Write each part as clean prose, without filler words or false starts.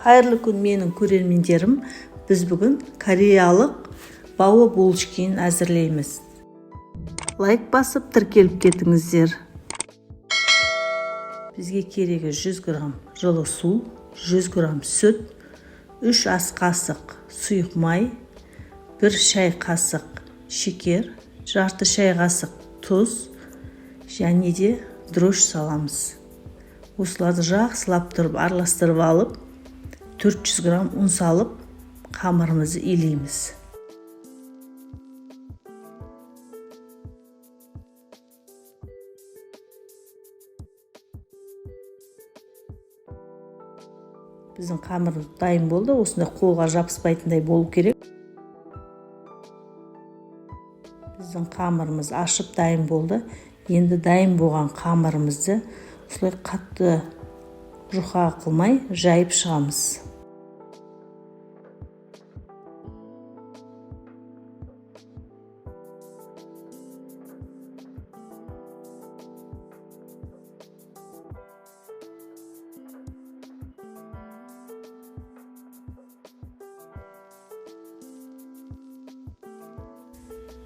Қайырлы күн менің көрермендерім. Біз бүгін кореялық бао булочкин әзірлейміз. Лайк басып тіркеліп кетіңіздер. Бізге керегі 100 грамм жылы су, 100 грамм сүт, 3 ас қасық сұйық май, 1 шай қасық шекер, жарты шай қасық тұз және де дрожж саламыз. Осыларды жақсылап тұрып араластырып алып, 400 грамм ұн салып, қамырымызды илейміз. Біздің қамырымыз дайын болды. Осында қолға жабыспайтындай болу керек. Біздің қамырымыз ашып дайын болды. Енді дайын болған қамырымызды осылай қатты жұқа қылмай жайып шығамыз.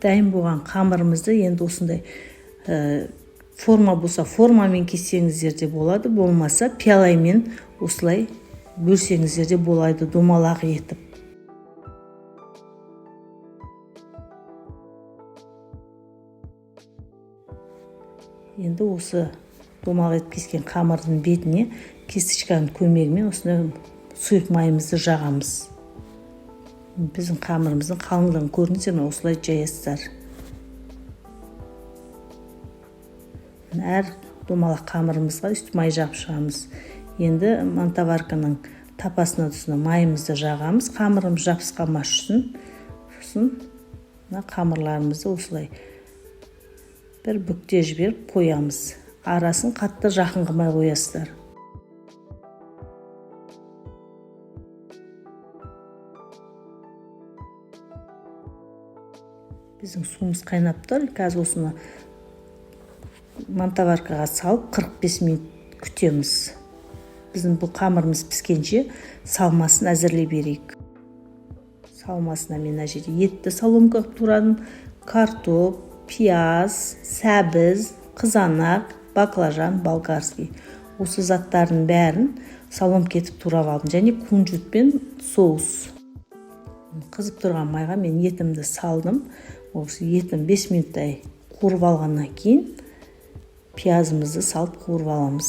Дайын болған қамырымызды енді осындай форма болса формамен кессеңіздер де болады, болмаса пиалаймен осылай бөлсеңіздер де болады, домалақ етіп. Енді осы домалақ етіп кескен қамырдың бетіне кесточканың көмегімен осындай сұйық майымызды жағамыз. Біздің қамырымыздың қалыңдығын көрдіңіздер ме? Осылай жаясыздар. Әр домалақ қамырымызға үсті май жағып шығамыз. Енді мантоварканың тапасына тұсына майымызды жағамыз. Қамырымыз жабысқанмас үшін. Сосын қамырларымызды осылай бір бүкте жіберіп қоямыз. Арасын қатты жақын қылмай қоясыздар. Біздің суымыз қайнап тұр. Қазір осыны мантоваркаға салып 45 минут күтеміз. Біздің бұл қамырымыз піскенше салмасын әзірлей берейік. Салмасына мен мына жерде етті соломка қылып турадым. Картоп, пияз, сәбіз, қызанақ, баклажан, болгарский. Осы заттардың бәрін соломка етіп турап алдым. Және кунжут пен соус. Қызып тұрған майға мен етімді салдым. Осы етім 5 минуттай қуырып алғаннан кейін пиязымызды салып қуырып аламыз.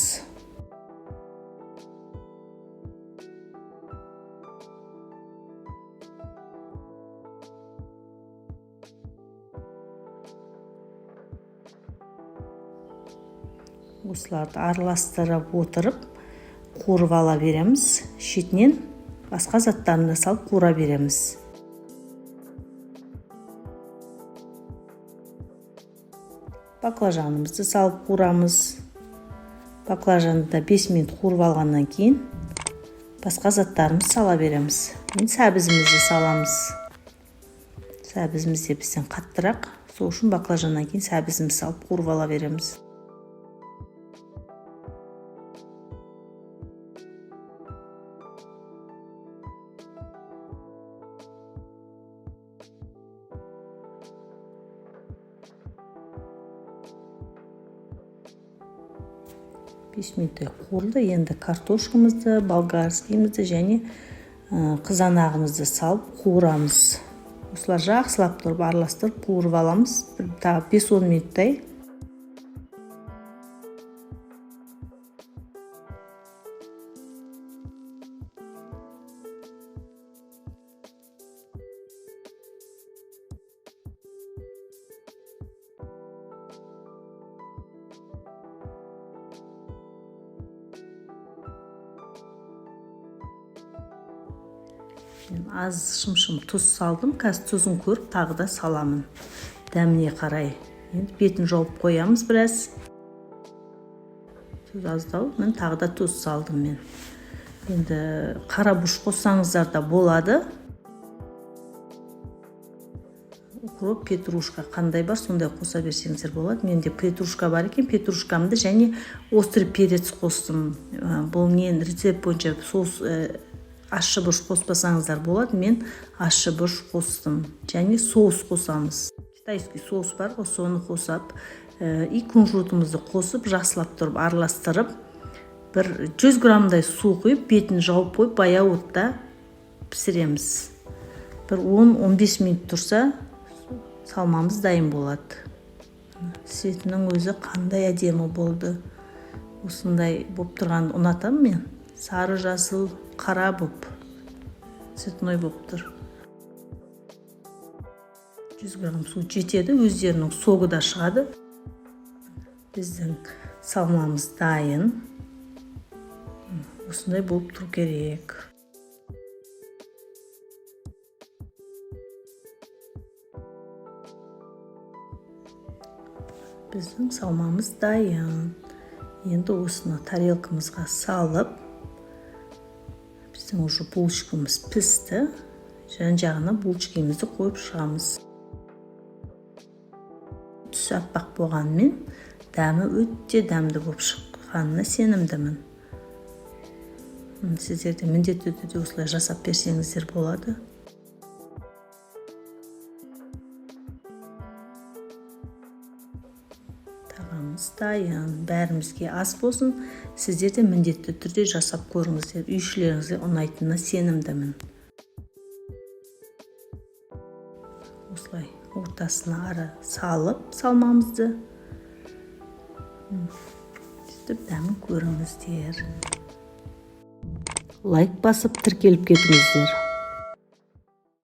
Осыларды араластырып отырып қуырып ала береміз. Шетінен басқа заттарını салып қуыра береміз. Баклажанымызды салып қуырамыз. Баклажанды да 5 минут қуырып алғаннан кейін басқа заттарымызды сала береміз. Енді сәбізімізді саламыз. Сәбізіміз де бізден қаттырақ. Сол үшін баклажаннан кейін сәбізімізді салып қуырып ала береміз. Бес минуттай қуырылды. Енді картошкамызды, болгарскийімізді және қызанағымызды салып қуырамыз. Осылар жақсылап тұрып араластырып қуырып аламыз. Тағы 5-10 минуттай. Аз шым-шым тұз салдым. Қазір тұзын көріп тағы да саламын. Дәміне қарай. Енді бетін жауып қоямыз біраз. Тұз аздау. Мен тағы да тұз салдым мен. Енді қара буш қоссаңыздар да болады. укроп, петрушка қандай бар сондай қоса берсеңіздер болады. Менде петрушка бар екен, петрушкамды және острый перец қостым. Бұл мен рецепт бойынша соус ащы бұрыш қоспасаңыздар болады. Мен ащы бұрыш қостым. Және соус қосамыз. Китайский соус бар, соны қосап, и кунжутымызды қосып, жақсылап тұрып, араластырып, бір 100 граммдай су құйып, бетін жауып қойып, баяу отта пісіреміз. Бір 10-15 минут тұрса, салмамыз дайын болады. Светінің өзі қандай әдемі болды. Осындай боп тұрған ұнатам мен. Сары, жасыл, қара боп. Цветной боп тұр. 100 грамм су жетеді, өздерінің соғы да шығады. Біздің салмамыз дайын. Осындай болып тұру керек. Біздің салмамыз дайын. Енді осыны тарелкамызға салып, біздің уже булочкамыз пісті. Жан-жағына булочкамызды қойып шығамыз. Түсі аппақ болғанмен, дәмі өте дәмді болып шыққанына сенімдімін. Сіздер де міндетті түрде осылай жасап берсеңіздер болады. Тағамыз дайын. Бәрімізге ас болсын. Сіздер де міндетті түрде жасап көріңіздер. Үйшілеріңізге ұнайтынына сенімдімін. Осылай ортасына ары салып салмамызды. Сөйтіп дәмін көріңіздер. Лайк басып тіркеліп кетіңіздер.